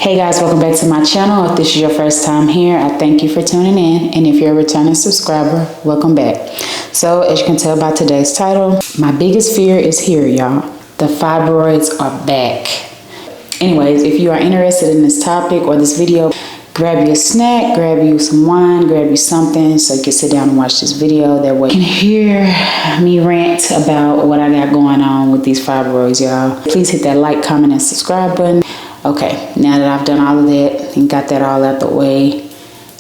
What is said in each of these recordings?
Hey guys, welcome back to my channel. If this is your first time here, I thank you for tuning in. And if you're a returning subscriber, welcome back. So as you can tell by today's title, my biggest fear is here, y'all. The fibroids are back. Anyways, if you are interested in this topic or this video, grab you a snack, grab you some wine, grab you something so you can sit down and watch this video. That way you can hear me rant about what I got going on with these fibroids, y'all. Please hit that like, comment, and subscribe button. Okay, now that I've done all of that and got that all out the way,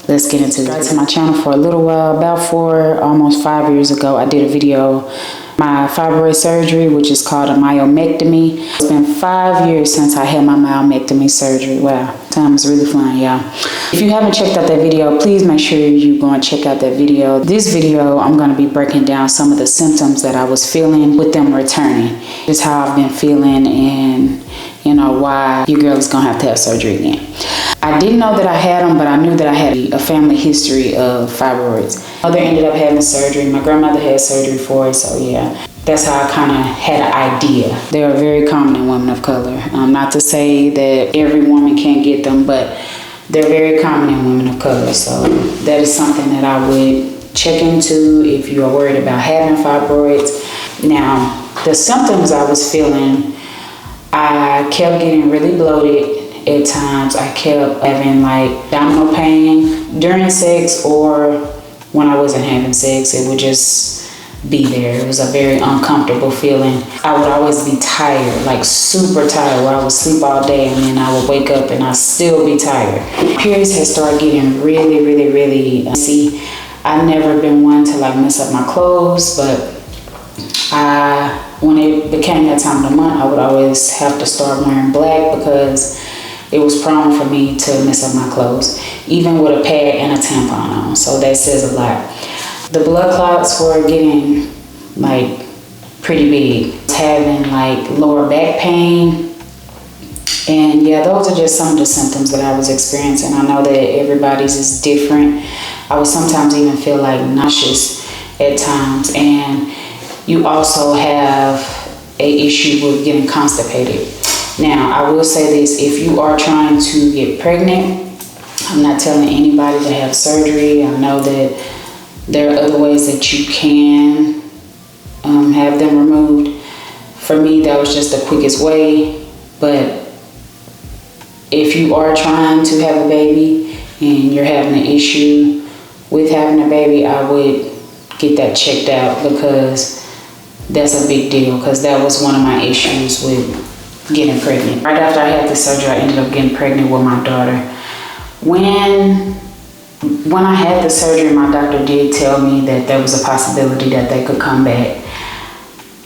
let's get into this. To my channel for a little while, about almost 5 years ago, I did a video, my fibroid surgery, which is called a myomectomy. It's been 5 years since I had my myomectomy surgery. Wow, time is really flying, y'all. If you haven't checked out that video, please make sure you go and check out that video. This video, I'm going to be breaking down some of the symptoms that I was feeling with them returning. Just how I've been feeling and why your girl is gonna have to have surgery again. I didn't know that I had them, but I knew that I had a family history of fibroids. My mother ended up having surgery. My grandmother had surgery for it, so yeah. That's how I kind of had an idea. They are very common in women of color. Not to say that every woman can get them, but they're very common in women of color. So that is something that I would check into if you are worried about having fibroids. Now, the symptoms I was feeling, I kept getting really bloated at times. I kept having like abdominal pain during sex, or when I wasn't having sex, it would just be there. It was a very uncomfortable feeling. I would always be tired, like super tired, where I would sleep all day and then I would wake up and I'd still be tired. Periods had started getting really see. I've never been one to like mess up my clothes, but when it became that time of the month, I would always have to start wearing black because it was prone for me to mess up my clothes, even with a pad and a tampon on. So that says a lot. The blood clots were getting like pretty big. I was having like lower back pain. And yeah, those are just some of the symptoms that I was experiencing. I know that everybody's is different. I would sometimes even feel like nauseous at times. And you also have an issue with getting constipated. Now, I will say this, if you are trying to get pregnant, I'm not telling anybody to have surgery. I know that there are other ways that you can have them removed. For me, that was just the quickest way. But if you are trying to have a baby and you're having an issue with having a baby, I would get that checked out, because that's a big deal, because that was one of my issues with getting pregnant. Right after I had the surgery, I ended up getting pregnant with my daughter. When I had the surgery, my doctor did tell me that there was a possibility that they could come back.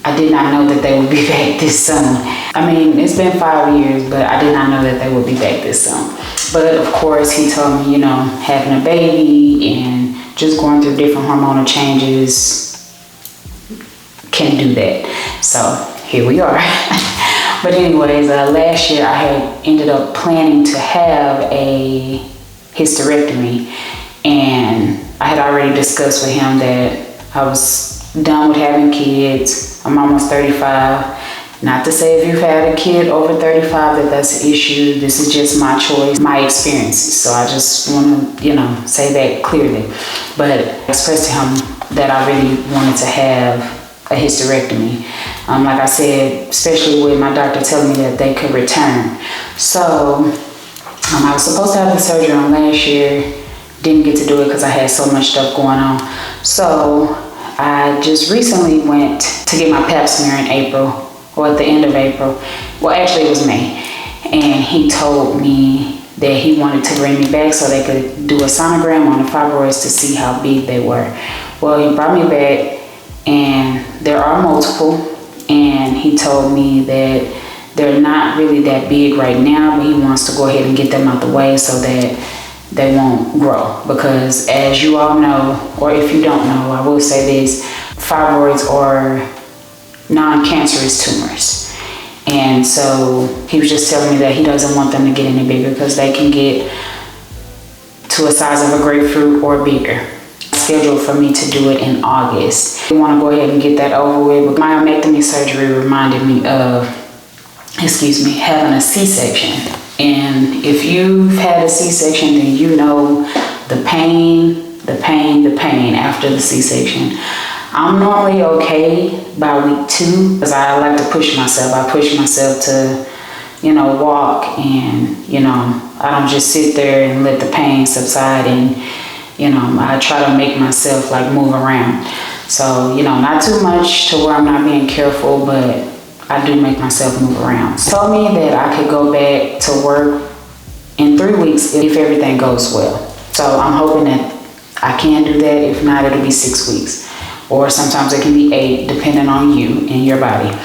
I did not know that they would be back this soon. I mean, it's been 5 years, but I did not know that they would be back this soon. But of course, he told me, having a baby and just going through different hormonal changes can do that. So here we are. But anyways, last year I had ended up planning to have a hysterectomy, and I had already discussed with him that I was done with having kids. I'm almost 35. Not to say if you've had a kid over 35 that that's an issue. This is just my choice, my experiences. So I just want to, say that clearly. But I expressed to him that I really wanted to have a hysterectomy. Like I said, especially with my doctor telling me that they could return. So I was supposed to have the surgery on last year. Didn't get to do it because I had so much stuff going on. So I just recently went to get my pap smear in April, or at the end of April. Well, actually it was May. And he told me that he wanted to bring me back so they could do a sonogram on the fibroids to see how big they were. Well, he brought me back, and there are multiple, and he told me that they're not really that big right now, but he wants to go ahead and get them out the way so that they won't grow. Because as you all know, or if you don't know, I will say this, fibroids are non-cancerous tumors. And so he was just telling me that he doesn't want them to get any bigger, because they can get to a size of a grapefruit or bigger. Scheduled for me to do it in August. I want to go ahead and get that over with. But myomectomy surgery reminded me of, having a C-section. And if you've had a C-section, then you know the pain after the C-section. I'm normally okay by week 2 because I like to push myself. I push myself to, walk, and, I don't just sit there and let the pain subside, and, I try to make myself like move around. So, not too much to where I'm not being careful, but I do make myself move around. Told me that I could go back to work in 3 weeks if everything goes well. So I'm hoping that I can do that. If not, it'll be 6 weeks. Or sometimes it can be 8, depending on you and your body.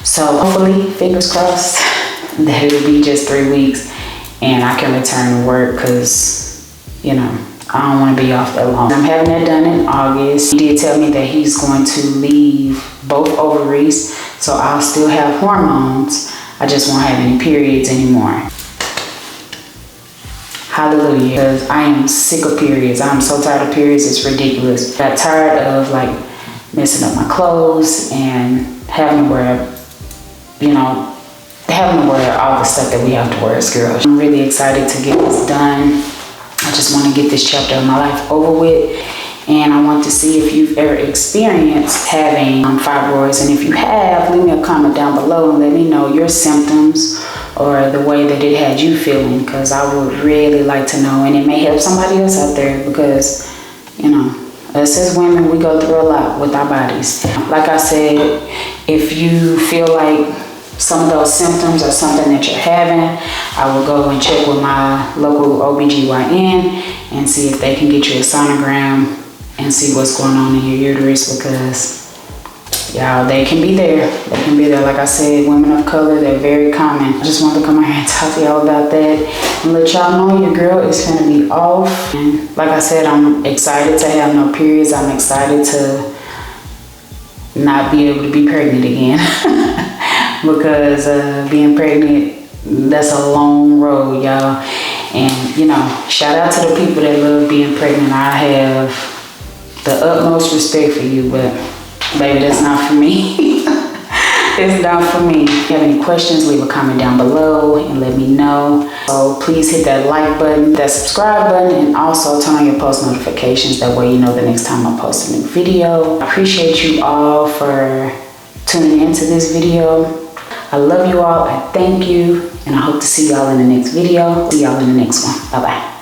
So hopefully, fingers crossed, that it'll be just 3 weeks and I can return to work, because, I don't want to be off that long. I'm having that done in August. He did tell me that he's going to leave both ovaries, so I'll still have hormones. I just won't have any periods anymore. Hallelujah, because I am sick of periods. I'm so tired of periods, it's ridiculous. Got tired of like messing up my clothes and having to wear, all the stuff that we have to wear as girls. I'm really excited to get this done. I just want to get this chapter of my life over with. And I want to see if you've ever experienced having fibroids. And if you have, leave me a comment down below and let me know your symptoms or the way that it had you feeling, because I would really like to know. And it may help somebody else out there, because, us as women, we go through a lot with our bodies. Like I said, if you feel like some of those symptoms are something that you're having, I will go and check with my local OBGYN and see if they can get you a sonogram and see what's going on in your uterus, because y'all, they can be there. They can be there. Like I said, women of color, they're very common. I just wanted to come out here and talk to y'all about that and let y'all know your girl is gonna be off. And like I said, I'm excited to have no periods. I'm excited to not be able to be pregnant again. Because being pregnant, that's a long road, y'all. And, shout out to the people that love being pregnant. I have the utmost respect for you, but baby, that's not for me. It's not for me. If you have any questions, leave a comment down below and let me know. So please hit that like button, that subscribe button, and also turn on your post notifications. That way you know the next time I post a new video. I appreciate you all for tuning into this video. I love you all. I thank you. And I hope to see y'all in the next video. See y'all in the next one. Bye-bye.